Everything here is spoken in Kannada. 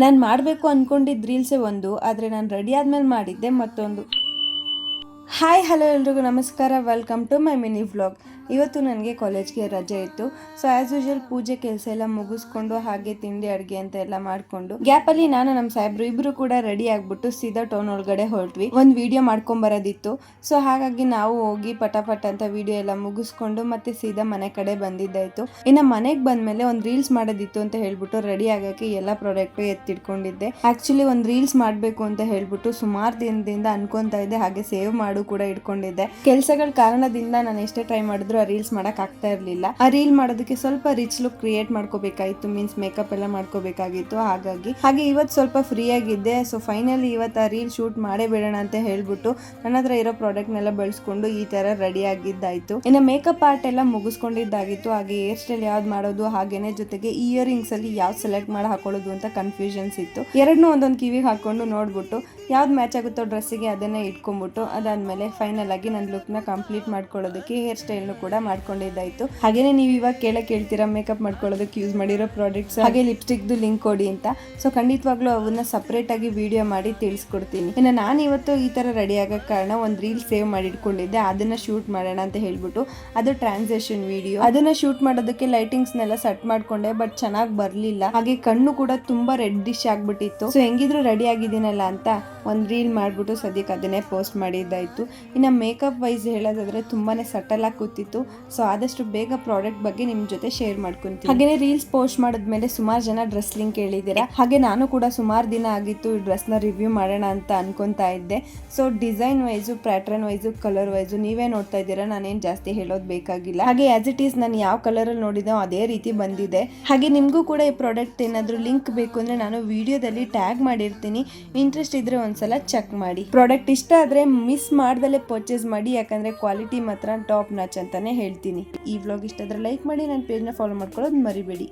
ನಾನು ಮಾಡಬೇಕು ಅಂದ್ಕೊಂಡಿದ್ದ ರೀಲ್ಸೇ ಒಂದು, ಆದರೆ ನಾನು ರೆಡಿ ಆದಮೇಲೆ ಮಾಡಿದ್ದೆ ಮತ್ತೊಂದು. ಹಾಯ್ ಹಲೋ ಎಲ್ರಿಗೂ ನಮಸ್ಕಾರ, welcome to my mini vlog. ಇವತ್ತು ನನಗೆ ಕಾಲೇಜ್ಗೆ ರಜೆ ಇತ್ತು. ಸೊ ಆ್ಯಸ್ ಯೂಶುವಲ್ ಪೂಜೆ ಕೆಲಸ ಎಲ್ಲ ಮುಗಿಸ್ಕೊಂಡು ಹಾಗೆ ತಿಂಡಿ ಅಡುಗೆ ಅಂತ ಎಲ್ಲ ಮಾಡಿಕೊಂಡು ಗ್ಯಾಪಲ್ಲಿ ನಾನು ನಮ್ಮ ಸಾಹೇಬ್ರು ಇಬ್ಬರು ಕೂಡ ರೆಡಿ ಆಗಿಬಿಟ್ಟು ಸೀದಾ ಟೌನ್ ಒಳಗಡೆ ಹೊರಟ್ವಿ. ಒಂದು ವಿಡಿಯೋ ಮಾಡ್ಕೊಂಬರೋದಿತ್ತು. ಸೊ ಹಾಗಾಗಿ ನಾವು ಹೋಗಿ ಪಟಾಪಟ್ ಅಂತ ವಿಡಿಯೋ ಎಲ್ಲ ಮುಗಿಸ್ಕೊಂಡು ಮತ್ತೆ ಸೀದಾ ಮನೆ ಕಡೆ ಬಂದಿದ್ದಾಯಿತು. ಇನ್ನು ಮನೆಗೆ ಬಂದಮೇಲೆ ಒಂದು ರೀಲ್ಸ್ ಮಾಡೋದಿತ್ತು ಅಂತ ಹೇಳ್ಬಿಟ್ಟು ರೆಡಿ ಆಗೋಕ್ಕೆ ಎಲ್ಲ ಪ್ರಾಡಕ್ಟು ಎತ್ತಿಟ್ಕೊಂಡಿದ್ದೆ. ಆ್ಯಕ್ಚುಲಿ ಒಂದು ರೀಲ್ಸ್ ಮಾಡಬೇಕು ಅಂತ ಹೇಳ್ಬಿಟ್ಟು ಸುಮಾರು ದಿನದಿಂದ ಅನ್ಕೊತಾ ಇದ್ದೆ, ಹಾಗೆ ಸೇವ್ ಮಾಡು ಕೂಡ ಇಟ್ಕೊಂಡಿದ್ದೆ. ಕೆಲಸಗಳ ಕಾರಣದಿಂದ ನಾನು ಎಷ್ಟೇ ಟ್ರೈ ಮಾಡಿದ್ರು ಆ ರೀಲ್ಸ್ ಮಾಡಕ್ ಆಗ್ತಾ ಇರಲಿಲ್ಲ. ಆ ರೀಲ್ ಮಾಡೋದಕ್ಕೆ ಸ್ವಲ್ಪ ರಿಚ್ ಲುಕ್ ಕ್ರಿಯೇಟ್ ಮಾಡ್ಕೋಬೇಕಾಗಿತ್ತು, ಮೀನ್ಸ್ ಮೇಕಪ್ ಎಲ್ಲ ಮಾಡ್ಕೋಬೇಕಾಗಿತ್ತು. ಹಾಗೆ ಇವತ್ತು ಸ್ವಲ್ಪ ಫ್ರೀ ಆಗಿದ್ದೆ. ಸೊ ಫೈನಲಿ ಇವತ್ತು ಆ ರೀಲ್ ಶೂಟ್ ಮಾಡೇ ಬಿಡೋಣ ಅಂತ ಹೇಳ್ಬಿಟ್ಟು ನನ್ನ ಹತ್ರ ಇರೋ ಪ್ರಾಡಕ್ಟ್ನೆಲ್ಲ ಬಳಸ್ಕೊಂಡು ಈ ತರ ರೆಡಿ ಆಗಿದ್ದಾಯ್ತು. ಇನ್ನು ಮೇಕಪ್ ಆರ್ಟ್ ಎಲ್ಲ ಮುಗಿಸ್ಕೊಂಡಿದ್ದಾಗಿತ್ತು. ಹಾಗೆ ಹೇರ್ ಸ್ಟೈಲ್ ಯಾವ್ದು ಮಾಡೋದು, ಹಾಗೇನೆ ಜೊತೆಗೆ ಇಯರಿಂಗ್ಸ್ ಅಲ್ಲಿ ಯಾವ್ದು ಸೆಲೆಕ್ಟ್ ಮಾಡಿ ಹಾಕೊಳ್ಳೋದು ಅಂತ ಕನ್ಫ್ಯೂಷನ್ಸ್ ಇತ್ತು. ಎರಡನ್ನೂ ಒಂದೊಂದು ಕಿವಿಗೆ ಹಾಕೊಂಡು ನೋಡ್ಬಿಟ್ಟು ಯಾವ್ದು ಮ್ಯಾಚ್ ಆಗುತ್ತೋ ಡ್ರೆಸ್ಸಿಗೆ ಅದನ್ನೇ ಇಟ್ಕೊಂಡ್ಬಿಟ್ಟು ಅದಾದ್ಮೇಲೆ ಫೈನಲ್ ಆಗಿ ನನ್ನ ಲುಕ್ ನ ಕಂಪ್ಲೀಟ್ ಮಾಡ್ಕೊಳ್ಳೋದಕ್ಕೆ ಹೇರ್ ಸ್ಟೈಲ್ ಕೂಡ ಮಾಡ್ಕೊಂಡಿದ್ದಾಯ್ತು. ಹಾಗೇನೆ ನೀವು ಇವಾಗ ಕೇಳ್ತೀರಾ ಮೇಕಪ್ ಮಾಡ್ಕೊಳ್ಳೋದಕ್ಕೆ ಯೂಸ್ ಮಾಡಿರೋ ಪ್ರಾಡಕ್ಟ್ಸ್ ಹಾಗೆ ಲಿಪ್ಸ್ಟಿಕ್ ಲಿಂಕ್ ಕೊಡಿ ಅಂತ. ಸೊ ಖಂಡಿತವಾಗ್ಲೂ ಅವನ್ನ ಸಪರೇಟ್ ಆಗಿ ವಿಡಿಯೋ ಮಾಡಿ ತಿಳಿಸ್ಕೊಡ್ತೀನಿ. ಇನ್ನು ನಾನು ಇವತ್ತು ಈ ತರ ರೆಡಿ ಆಗೋ ಕಾರಣ ಒಂದು ರೀಲ್ ಸೇವ್ ಮಾಡಿ ಇಟ್ಕೊಂಡಿದ್ದೆ, ಅದನ್ನ ಶೂಟ್ ಮಾಡೋಣ ಅಂತ ಹೇಳ್ಬಿಟ್ಟು. ಅದು ಟ್ರಾನ್ಸಾಕ್ಷನ್ ವಿಡಿಯೋ. ಅದನ್ನ ಶೂಟ್ ಮಾಡೋದಕ್ಕೆ ಲೈಟಿಂಗ್ಸ್ ನೆಲ್ಲ ಸೆಟ್ ಮಾಡ್ಕೊಂಡೆ, ಬಟ್ ಚೆನ್ನಾಗಿ ಬರ್ಲಿಲ್ಲ. ಹಾಗೆ ಕಣ್ಣು ಕೂಡ ತುಂಬಾ ರೆಡ್ ಡಿಶ್ ಆಗ್ಬಿಟ್ಟಿತ್ತು. ಸೊ ಹೆಂಗಿದ್ರು ರೆಡಿ ಆಗಿದ್ದೀನಲ್ಲ ಅಂತ ಒಂದು ರೀಲ್ ಮಾಡ್ಬಿಟ್ಟು ಸದ್ಯಕ್ಕೆ ಅದನ್ನೇ ಪೋಸ್ಟ್ ಮಾಡಿದ್ದಾಯ್ತು. ಇನ್ನು ಮೇಕಪ್ ವೈಸ್ ಹೇಳೋದಾದ್ರೆ ತುಂಬಾನೇ ಸಟಲ್ ಆಗಿ ಕೂತಿತ್ತು. ಸೊ ಆದಷ್ಟು ಬೇಗ ಪ್ರಾಡಕ್ಟ್ ಬಗ್ಗೆ ನಿಮ್ ಜೊತೆ ಶೇರ್ ಮಾಡ್ಕೊಂತೀನಿ. ಹಾಗೇನೆ ರೀಲ್ಸ್ ಪೋಸ್ಟ್ ಮಾಡಿದ್ಮೇಲೆ ಸುಮಾರು ಜನ ಡ್ರೆಸ್ ಲಿಂಕ್ ಹೇಳಿದ್ದೀರಾ. ಹಾಗೆ ನಾನು ಕೂಡ ಸುಮಾರು ದಿನ ಆಗಿತ್ತು ಈ ಡ್ರೆಸ್ ನ ರಿವ್ಯೂ ಮಾಡೋಣ ಅಂತ ಅನ್ಕೊಂತಾ ಇದ್ದೆ. So design wise, pattern wise, colour wise ನೀವೇ ನೋಡ್ತಾ ಇದ್ದೀರಾ, ನಾನೇನು ಜಾಸ್ತಿ ಹೇಳೋದು ಬೇಕಾಗಿಲ್ಲ. ಹಾಗೆ ಆಸ್ ಇಟ್ ಈಸ್ ನಾನು ಯಾವ ಕಲರ್ ಅಲ್ಲಿ ನೋಡಿದೋ ಅದೇ ರೀತಿ ಬಂದಿದೆ. ಹಾಗೆ ನಿಮ್ಗೂ ಕೂಡ ಈ ಪ್ರಾಡಕ್ಟ್ ಏನಾದ್ರು ಲಿಂಕ್ ಬೇಕು ಅಂದ್ರೆ ನಾನು ವಿಡಿಯೋದಲ್ಲಿ ಟ್ಯಾಗ್ ಮಾಡಿರ್ತೀನಿ, ಇಂಟ್ರೆಸ್ಟ್ ಇದ್ರೆ ಒಂದ್ಸಲ ಚೆಕ್ ಮಾಡಿ. ಪ್ರಾಡಕ್ಟ್ ಇಷ್ಟ ಆದ್ರೆ ಮಿಸ್ ಮಾಡ್ದಲ್ಲೇ ಪರ್ಚೇಸ್ ಮಾಡಿ, ಯಾಕಂದ್ರೆ ಕ್ವಾಲಿಟಿ ಮಾತ್ರ ಟಾಪ್ ನಾಚ್ ಅಂತಾನೆ ಹೇಳ್ತೀನಿ. ಈ ವ್ಲಾಗ್ ಇಷ್ಟ ಆದ್ರೆ ಲೈಕ್ ಮಾಡಿ, ನನ್ನ ಪೇಜ್ನ ಫಾಲೋ ಮಾಡ್ಕೊಳ್ಳೋದು ಮರಿಬೇಡಿ.